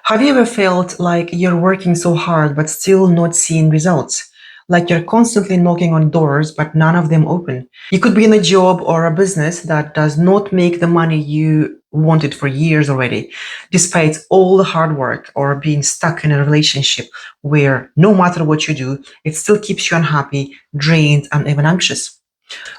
Have you ever felt like you're working so hard but still not seeing results? Like you're constantly knocking on doors but none of them open. You could be in a job or a business that does not make the money you wanted for years already, despite all the hard work, or being stuck in a relationship where no matter what you do, it still keeps you unhappy, drained, and even anxious.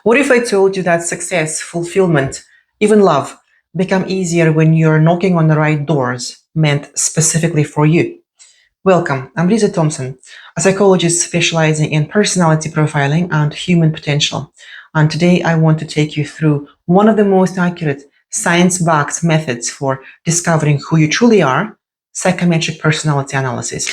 What if I told you that success, fulfillment, even love become easier when you're knocking on the right doors meant specifically for you? Welcome, I'm Reeza Thomson, a psychologist specializing in personality profiling and human potential. And today I want to take you through one of the most accurate science-backed methods for discovering who you truly are, psychometric personality analysis.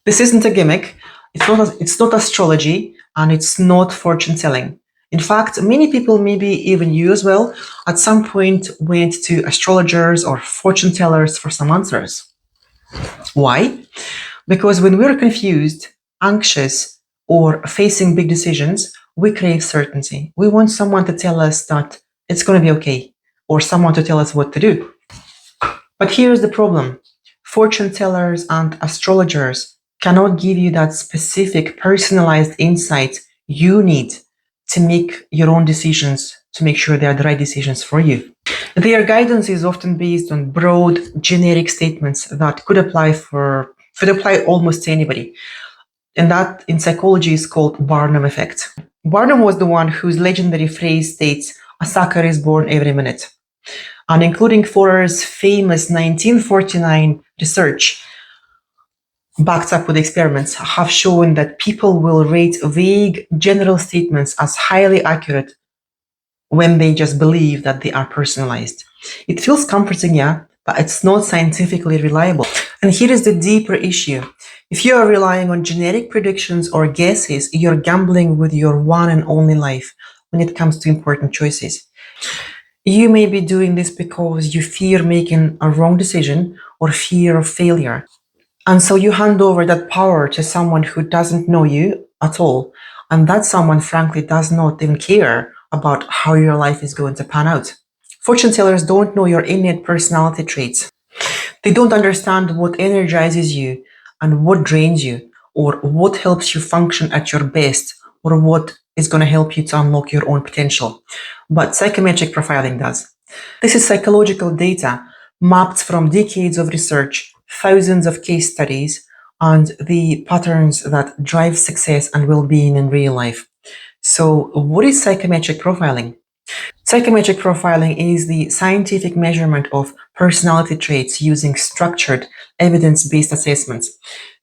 This isn't a gimmick, it's not astrology, and it's not fortune telling. In fact, many people, maybe even you as well, at some point went to astrologers or fortune tellers for some answers. Why? Because when we're confused, anxious, or facing big decisions, we crave certainty. We want someone to tell us that it's going to be okay, or someone to tell us what to do. But here's the problem: fortune tellers and astrologers cannot give you that specific personalized insight you need to make your own decisions, to make sure they are the right decisions for you. Their guidance is often based on broad, generic statements that could apply almost to anybody. And that in psychology is called Barnum effect. Barnum was the one whose legendary phrase states, "A sucker is born every minute." And including Forer's famous 1949 research, backed up with experiments, have shown that people will rate vague general statements as highly accurate when they just believe that they are personalized. It feels comforting, yeah, but it's not scientifically reliable. And here is the deeper issue. If you are relying on generic predictions or guesses, you're gambling with your one and only life when it comes to important choices. You may be doing this because you fear making a wrong decision or fear of failure. And so you hand over that power to someone who doesn't know you at all. And that someone, frankly, does not even care about how your life is going to pan out. Fortune tellers don't know your innate personality traits. They don't understand what energizes you and what drains you, or what helps you function at your best, or what is going to help you to unlock your own potential. But psychometric profiling does. This is psychological data mapped from decades of research, thousands of case studies, and the patterns that drive success and well-being in real life. So, what is psychometric profiling? Psychometric profiling is the scientific measurement of personality traits using structured, evidence-based assessments.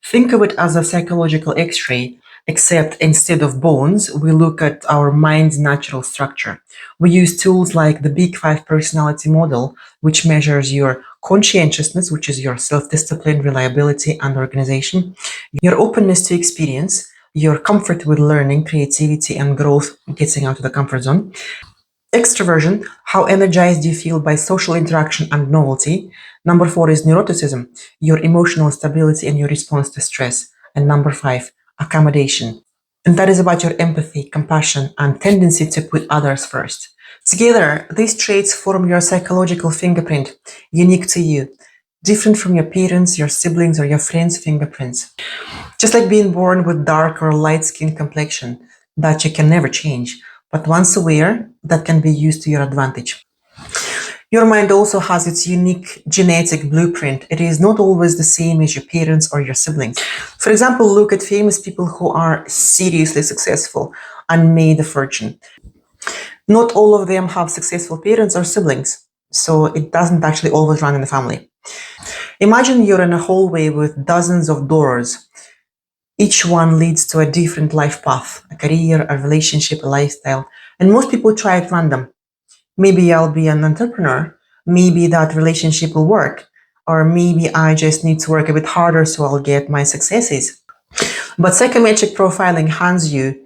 Think of it as a psychological X-ray, except instead of bones, we look at our mind's natural structure. We use tools like the Big Five personality model, which measures your conscientiousness, which is your self-discipline, reliability, and organization, your openness to experience, your comfort with learning, creativity, and growth, getting out of the comfort zone. Extroversion, how energized you feel by social interaction and novelty. Number four is neuroticism, your emotional stability and your response to stress. And number five, accommodation. And that is about your empathy, compassion, and tendency to put others first. Together, these traits form your psychological fingerprint, unique to you, different from your parents, your siblings, or your friends' fingerprints. Just like being born with dark or light skin complexion that you can never change, but once aware, that can be used to your advantage. Your mind also has its unique genetic blueprint. It is not always the same as your parents or your siblings. For example, look at famous people who are seriously successful and made a fortune. Not all of them have successful parents or siblings, so it doesn't actually always run in the family. Imagine you're in a hallway with dozens of doors. Each one leads to a different life path, a career, a relationship, a lifestyle, and most people try at random. Maybe I'll be an entrepreneur, maybe that relationship will work, or maybe I just need to work a bit harder so I'll get my successes. But psychometric profiling hands you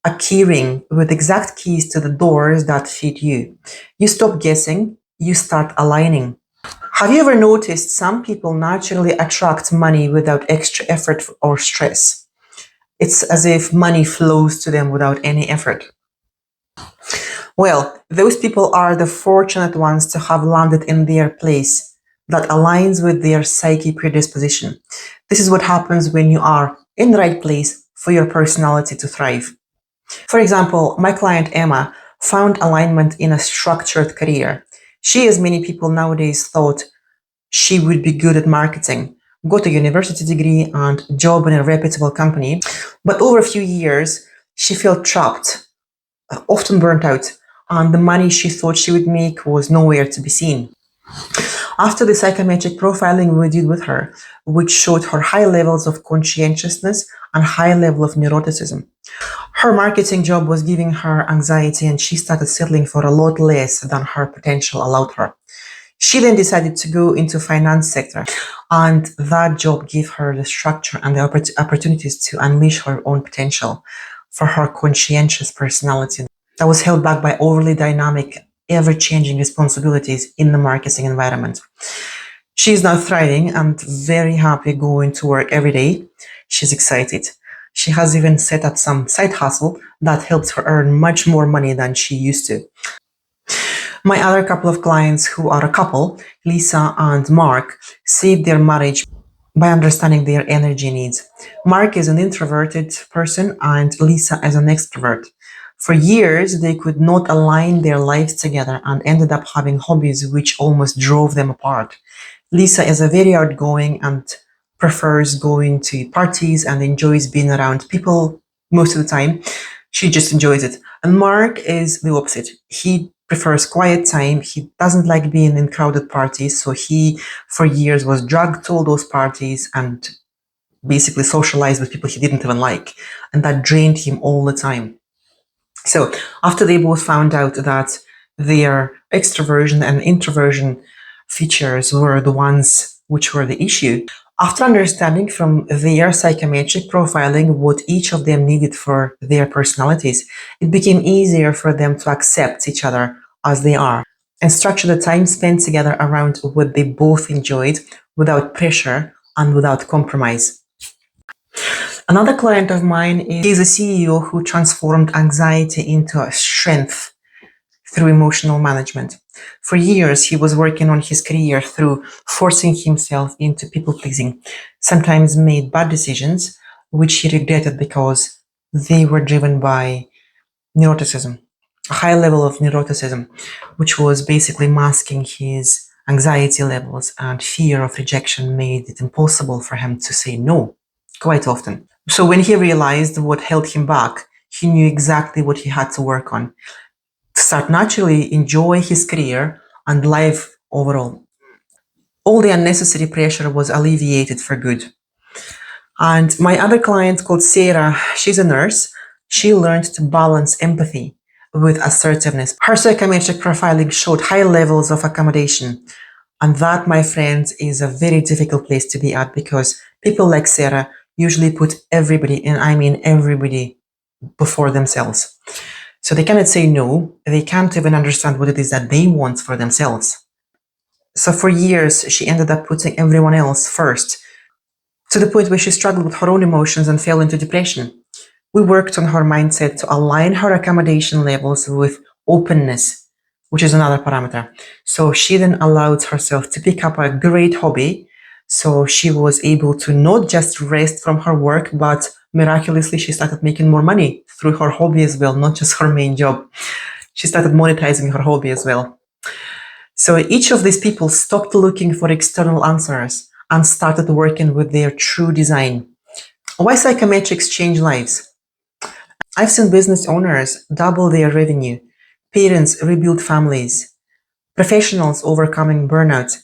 a keyring with exact keys to the doors that fit you. You stop guessing, you start aligning. Have you ever noticed some people naturally attract money without extra effort or stress? It's as if money flows to them without any effort. Well, those people are the fortunate ones to have landed in their place, that aligns with their psyche predisposition. This is what happens when you are in the right place for your personality to thrive. For example, my client Emma found alignment in a structured career. She, as many people nowadays, thought she would be good at marketing, got a university degree and job in a reputable company. But over a few years, she felt trapped, often burnt out, and the money she thought she would make was nowhere to be seen. After the psychometric profiling we did with her, which showed her high levels of conscientiousness and high level of neuroticism, her marketing job was giving her anxiety and she started settling for a lot less than her potential allowed her. She then decided to go into finance sector, and that job gave her the structure and the opportunities to unleash her own potential for her conscientious personality that was held back by overly dynamic, ever-changing responsibilities in the marketing environment. She's now thriving and very happy going to work every day. She's excited. She has even set up some side hustle that helps her earn much more money than she used to. My other couple of clients who are a couple, Lisa and Mark, saved their marriage by understanding their energy needs. Mark is an introverted person and Lisa is an extrovert. For years, they could not align their lives together and ended up having hobbies which almost drove them apart. Lisa is a very outgoing and prefers going to parties and enjoys being around people most of the time. She just enjoys it. And Mark is the opposite. He prefers quiet time. He doesn't like being in crowded parties. So he, for years, was dragged to all those parties and basically socialized with people he didn't even like. And that drained him all the time. So after they both found out that their extroversion and introversion features were the ones which were the issue, after understanding from their psychometric profiling what each of them needed for their personalities, it became easier for them to accept each other as they are and structure the time spent together around what they both enjoyed without pressure and without compromise. Another client of mine is a CEO who transformed anxiety into a strength through emotional management. For years, he was working on his career through forcing himself into people pleasing, sometimes made bad decisions, which he regretted because they were driven by neuroticism, a high level of neuroticism, which was basically masking his anxiety levels, and fear of rejection made it impossible for him to say no quite often. So when he realized what held him back, he knew exactly what he had to work on to start naturally enjoy his career and life overall. All the unnecessary pressure was alleviated for good. And my other client called Sarah, she's a nurse. She learned to balance empathy with assertiveness. Her psychometric profiling showed high levels of accommodation. And that, my friends, is a very difficult place to be at because people like Sarah usually put everybody, and I mean everybody, before themselves. So they cannot say no. They can't even understand what it is that they want for themselves. So for years, she ended up putting everyone else first, to the point where she struggled with her own emotions and fell into depression. We worked on her mindset to align her accommodation levels with openness, which is another parameter. So she then allowed herself to pick up a great hobby. So she was able to not just rest from her work, but miraculously, she started making more money through her hobby as well, not just her main job. She started monetizing her hobby as well. So each of these people stopped looking for external answers and started working with their true design. Why psychometrics change lives? I've seen business owners double their revenue, parents rebuild families, professionals overcoming burnout,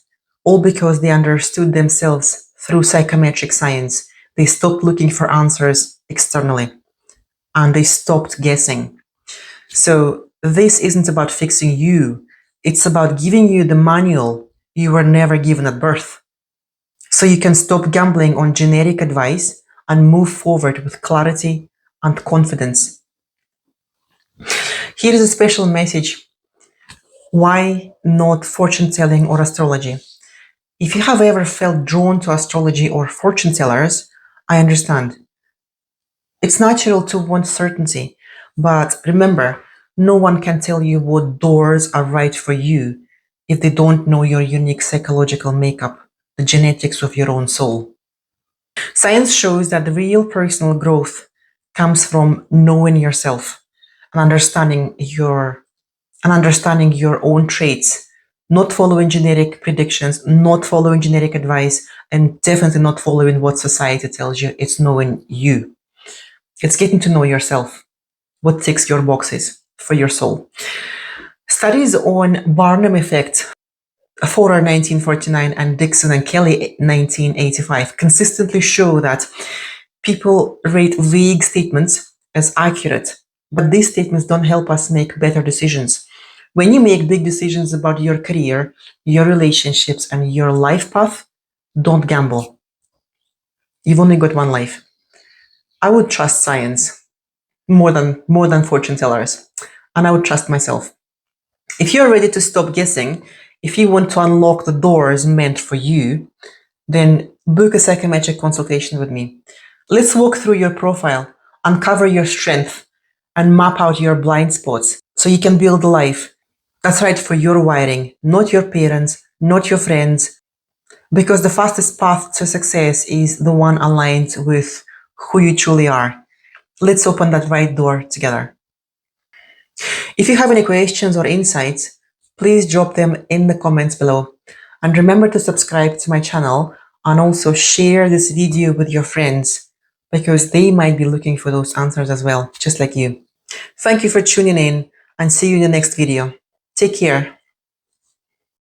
all because they understood themselves through psychometric science. They stopped looking for answers externally and they stopped guessing. So this isn't about fixing you. It's about giving you the manual you were never given at birth. So you can stop gambling on generic advice and move forward with clarity and confidence. Here is a special message. Why not fortune telling or astrology? If you have ever felt drawn to astrology or fortune tellers, I understand. It's natural to want certainty, but remember, no one can tell you what doors are right for you. if they don't know your unique psychological makeup, the genetics of your own soul. Science shows that the real personal growth comes from knowing yourself and understanding your own traits, not following generic predictions, not following generic advice, and definitely not following what society tells you. It's knowing you. It's getting to know yourself, what ticks your boxes for your soul. Studies on Barnum effect, Forer 1949 and Dixon and Kelly 1985 consistently show that people rate vague statements as accurate, but these statements don't help us make better decisions. When you make big decisions about your career, your relationships, and your life path, don't gamble. You've only got one life. I would trust science more than fortune tellers, and I would trust myself. If you're ready to stop guessing, if you want to unlock the doors meant for you, then book a psychometric consultation with me. Let's walk through your profile, uncover your strength, and map out your blind spots so you can build a life that's right for your wiring, not your parents, not your friends, because the fastest path to success is the one aligned with who you truly are. Let's open that right door together. If you have any questions or insights, please drop them in the comments below. And remember to subscribe to my channel and also share this video with your friends because they might be looking for those answers as well, just like you. Thank you for tuning in and see you in the next video. Take care.